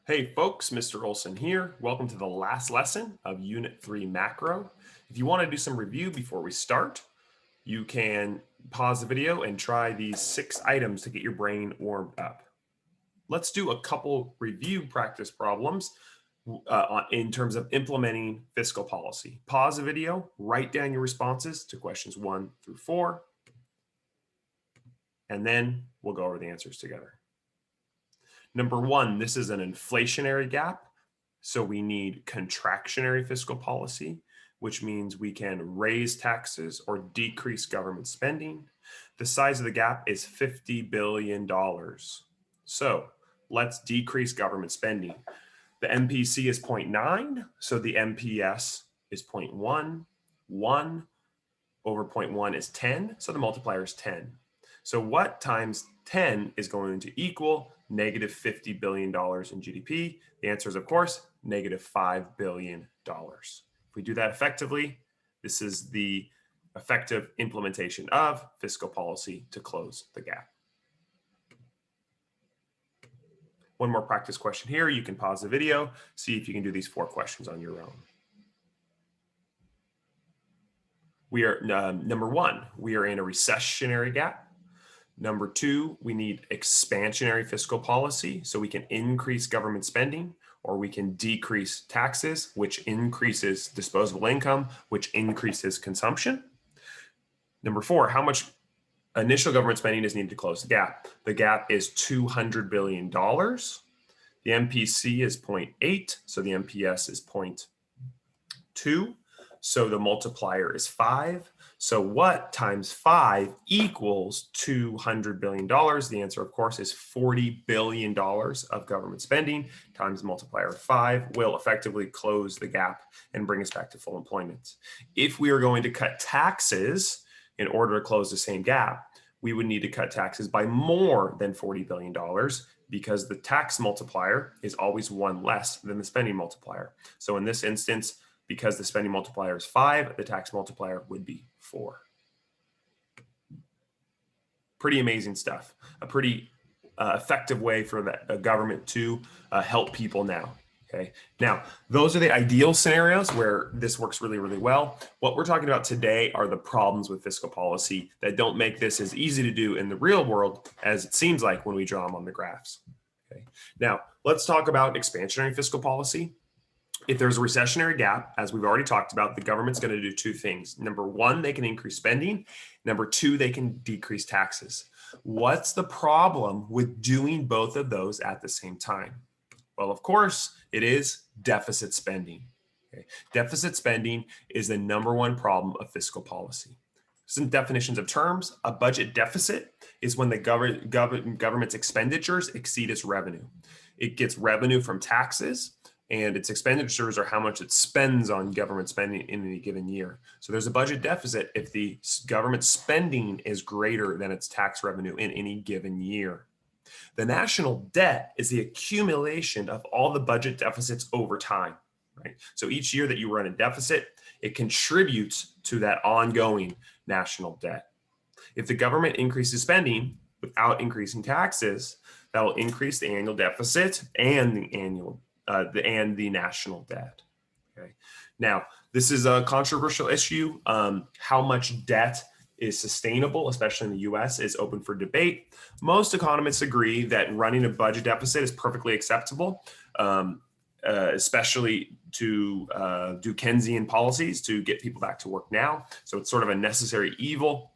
Hey folks, Mr. Olson here. Welcome to the last lesson of Unit 3 Macro. If you want to do some review before we start, you can pause the video and try these 6 items to get your brain warmed up. Let's do a couple review practice problems in terms of implementing fiscal policy. Pause the video, write down your responses to questions 1 through 4, and then we'll go over the answers together. Number 1, this is an inflationary gap. So we need contractionary fiscal policy, which means we can raise taxes or decrease government spending. The size of the gap is $50 billion. So let's decrease government spending. The MPC is 0.9, so the MPS is 0.1. 1 over 0.1 is 10, so the multiplier is 10. So what times 10 is going to equal negative $50 billion in GDP? The answer is, of course, negative $5 billion. If we do that effectively, this is the effective implementation of fiscal policy to close the gap. One more practice question here. You can pause the video, see if you can do these 4 questions on your own. We are, number 1, we are in a recessionary gap. Number 2, we need expansionary fiscal policy, so we can increase government spending, or we can decrease taxes, which increases disposable income, which increases consumption. Number 4, how much initial government spending is needed to close the gap? The gap is $200 billion. The MPC is 0.8, so the MPS is 0.2. So the multiplier is 5. So what times 5 equals $200 billion? The answer, of course, is $40 billion of government spending times multiplier of 5 will effectively close the gap and bring us back to full employment. If we are going to cut taxes in order to close the same gap, we would need to cut taxes by more than $40 billion because the tax multiplier is always 1 less than the spending multiplier. So in this instance, because the spending multiplier is 5, the tax multiplier would be 4. Pretty amazing stuff. A pretty effective way for the government to help people now. Okay. Now, those are the ideal scenarios where this works really, really well. What we're talking about today are the problems with fiscal policy that don't make this as easy to do in the real world as it seems like when we draw them on the graphs. Okay. Now, let's talk about expansionary fiscal policy. If there's a recessionary gap, as we've already talked about, the government's going to do 2 things. Number 1, they can increase spending. Number 2, they can decrease taxes. What's the problem with doing both of those at the same time? Well, of course, it is deficit spending. Okay. Deficit spending is the number 1 problem of fiscal policy. Some definitions of terms: a budget deficit is when the government's expenditures exceed its revenue. It gets revenue from taxes, and its expenditures are how much it spends on government spending in any given year. So there's a budget deficit if the government spending is greater than its tax revenue in any given year. The national debt is the accumulation of all the budget deficits over time, right? So each year that you run a deficit, it contributes to that ongoing national debt. If the government increases spending without increasing taxes, that will increase the annual deficit and the national debt. Okay. Now, this is a controversial issue. How much debt is sustainable, especially in the US, is open for debate. Most economists agree that running a budget deficit is perfectly acceptable, especially to do Keynesian policies to get people back to work now. So it's sort of a necessary evil,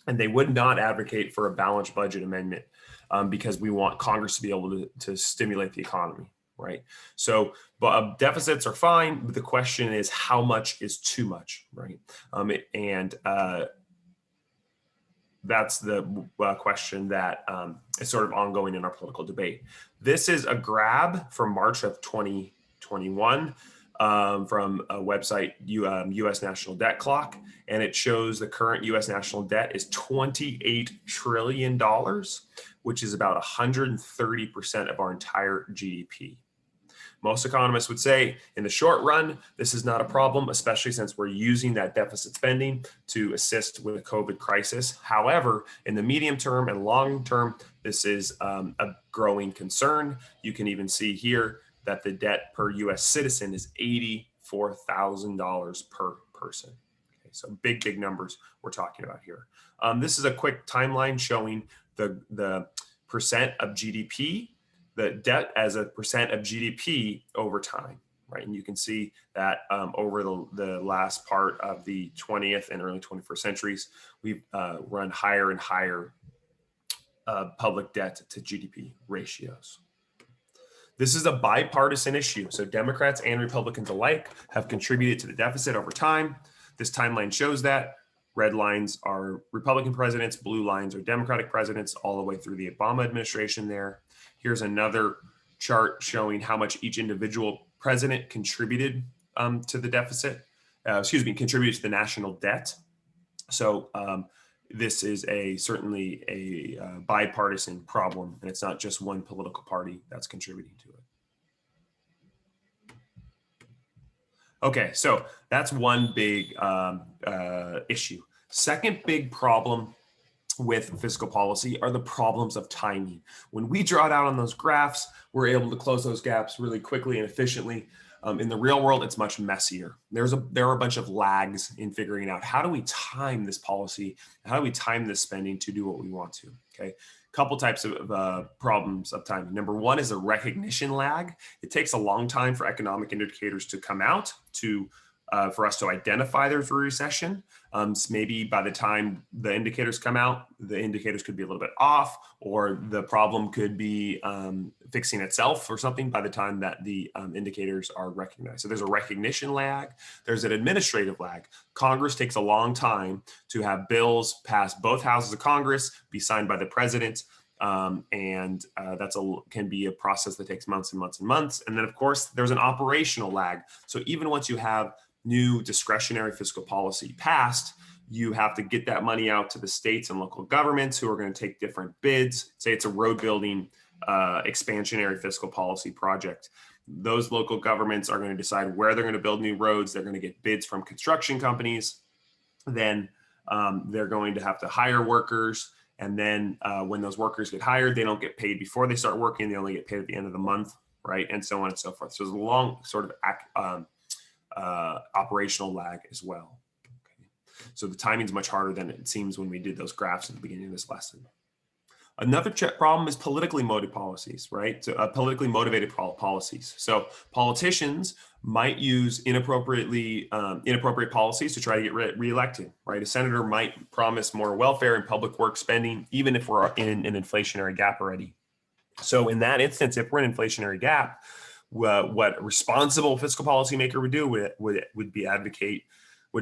and they would not advocate for a balanced budget amendment because we want Congress to be able to stimulate the economy. Right. So, but deficits are fine. But the question is, how much is too much? Right. That's the question that is sort of ongoing in our political debate. This is a grab from March of 2021 from a website, U.S. National Debt Clock, and it shows the current U.S. national debt is $28 trillion, which is about 130% of our entire GDP. Most economists would say in the short run, this is not a problem, especially since we're using that deficit spending to assist with the COVID crisis. However, in the medium term and long term, this is a growing concern. You can even see here that the debt per US citizen is $84,000 per person. Okay, so big numbers we're talking about here. This is a quick timeline showing the percent of GDP, the debt as a percent of GDP over time, right? And you can see that over the last part of the 20th and early 21st centuries, we've run higher and higher public debt to GDP ratios. This is a bipartisan issue. So Democrats and Republicans alike have contributed to the deficit over time. This timeline shows that. Red lines are Republican presidents, blue lines are Democratic presidents, all the way through the Obama administration there. Here's another chart showing how much each individual president contributed to the deficit, contributed to the national debt. So this is certainly a bipartisan problem, and it's not just one political party that's contributing to it. Okay, so that's one big issue. Second big problem with fiscal policy are the problems of timing. When we draw it out on those graphs, we're able to close those gaps really quickly and efficiently. In the real world, it's much messier. There are a bunch of lags in figuring out how do we time this policy, how do we time this spending to do what we want to. Okay, couple types of problems of timing. Number one is a recognition lag. It takes a long time for economic indicators to come out for us to identify there's a recession. So maybe by the time the indicators come out, the indicators could be a little bit off, or the problem could be fixing itself or something by the time that the indicators are recognized. So there's a recognition lag. There's an administrative lag. Congress takes a long time to have bills pass both houses of Congress, be signed by the president. And that's can be a process that takes months and months and months. And then, of course, there's an operational lag. So even once you have new discretionary fiscal policy passed, you have to get that money out to the states and local governments who are going to take different bids. Say it's a road building expansionary fiscal policy project. Those local governments are going to decide where they're going to build new roads. They're going to get bids from construction companies. Then they're going to have to hire workers. And then when those workers get hired, they don't get paid before they start working. They only get paid at the end of the month, right? And so on and so forth. So there's a long sort of operational lag as well. Okay. So the timing is much harder than it seems when we did those graphs at the beginning of this lesson. Another problem is politically motivated policies, right? So politically motivated policies. So politicians might use inappropriate policies to try to get reelected, right? A senator might promise more welfare and public work spending, even if we're in an inflationary gap already. So in that instance, if we're in an inflationary gap, what a responsible fiscal policymaker would do would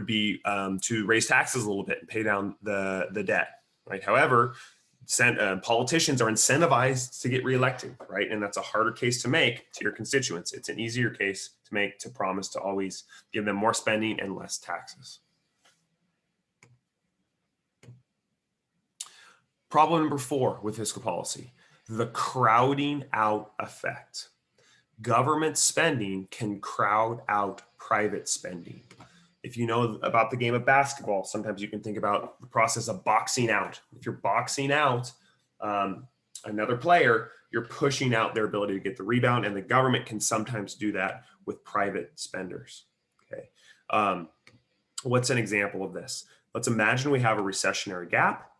be to raise taxes a little bit and pay down the debt, right? However, politicians are incentivized to get reelected, right? And that's a harder case to make to your constituents. It's an easier case to make to promise to always give them more spending and less taxes. Problem number 4 with fiscal policy, the crowding out effect. Government spending can crowd out private spending. If you know about the game of basketball, sometimes you can think about the process of boxing out. If you're boxing out another player, you're pushing out their ability to get the rebound, and the government can sometimes do that with private spenders. Okay, what's an example of this? Let's imagine we have a recessionary gap.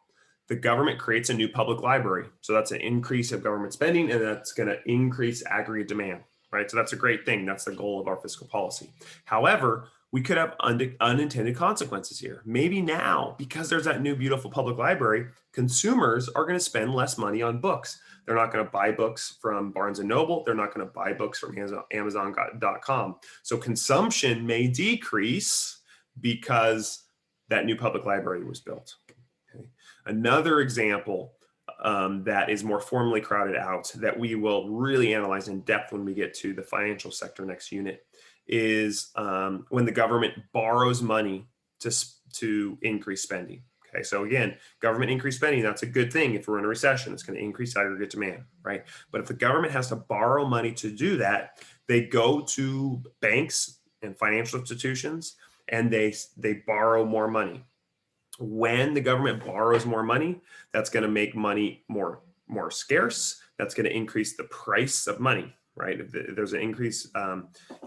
The government creates a new public library. So that's an increase of government spending, and that's going to increase aggregate demand, right? So that's a great thing. That's the goal of our fiscal policy. However, we could have unintended consequences here. Maybe now, because there's that new beautiful public library, consumers are going to spend less money on books. They're not going to buy books from Barnes & Noble. They're not going to buy books from Amazon.com. So consumption may decrease because that new public library was built. Okay. Another example that is more formally crowded out that we will really analyze in depth when we get to the financial sector next unit is when the government borrows money to increase spending. Okay, so again, government increased spending, that's a good thing. If we're in a recession, it's going to increase aggregate demand, right? But if the government has to borrow money to do that, they go to banks and financial institutions and they borrow more money. When the government borrows more money, that's going to make money more scarce. That's going to increase the price of money, right? If there's an increase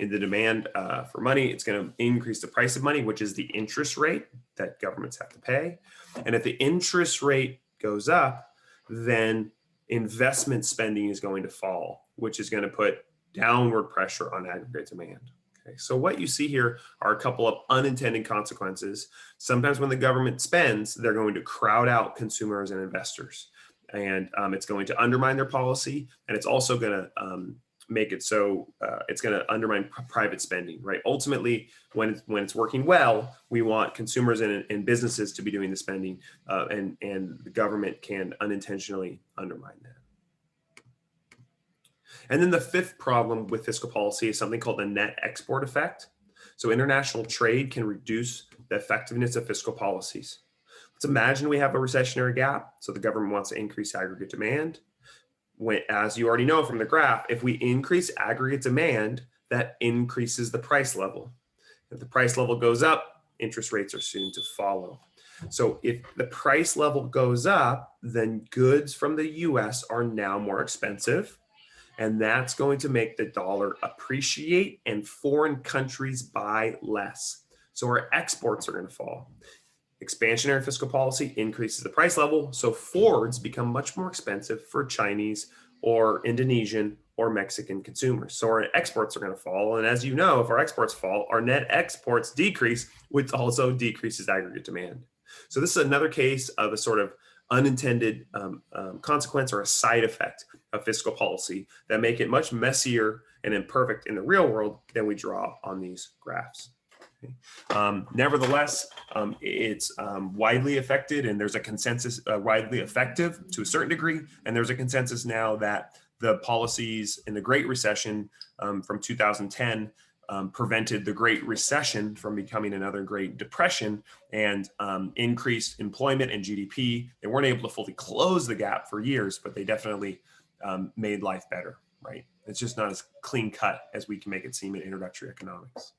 in the demand for money, it's going to increase the price of money, which is the interest rate that governments have to pay. And if the interest rate goes up, then investment spending is going to fall, which is going to put downward pressure on aggregate demand. Okay, so what you see here are a couple of unintended consequences. Sometimes when the government spends, they're going to crowd out consumers and investors. And it's going to undermine their policy, and it's also going to make it so it's going to undermine private spending, right? Ultimately, when it's working well, we want consumers and businesses to be doing the spending, and the government can unintentionally undermine that. And then the fifth problem with fiscal policy is something called the net export effect. So international trade can reduce the effectiveness of fiscal policies. Let's imagine we have a recessionary gap. So the government wants to increase aggregate demand. As you already know from the graph, if we increase aggregate demand, that increases the price level. If the price level goes up, interest rates are soon to follow. So if the price level goes up, then goods from the US are now more expensive. And that's going to make the dollar appreciate and foreign countries buy less. So our exports are going to fall. Expansionary fiscal policy increases the price level, so Fords become much more expensive for Chinese or Indonesian or Mexican consumers. So our exports are going to fall. And as you know, if our exports fall, our net exports decrease, which also decreases aggregate demand. So this is another case of a sort of unintended consequence or a side effect of fiscal policy that make it much messier and imperfect in the real world than we draw on these graphs. Nevertheless, it's widely affected, and there's a consensus widely effective to a certain degree. And there's a consensus now that the policies in the Great Recession from 2010 prevented the Great Recession from becoming another Great Depression, and increased employment and GDP. They weren't able to fully close the gap for years, but they definitely made life better, right? It's just not as clean cut as we can make it seem in introductory economics.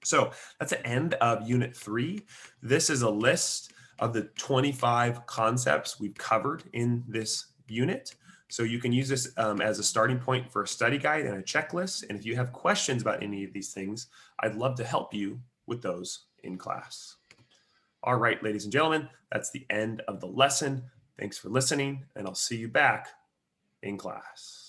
So that's the end of Unit 3. This is a list of the 25 concepts we've covered in this unit. So you can use this as a starting point for a study guide and a checklist. And if you have questions about any of these things, I'd love to help you with those in class. All right, ladies and gentlemen, that's the end of the lesson. Thanks for listening, and I'll see you back in class.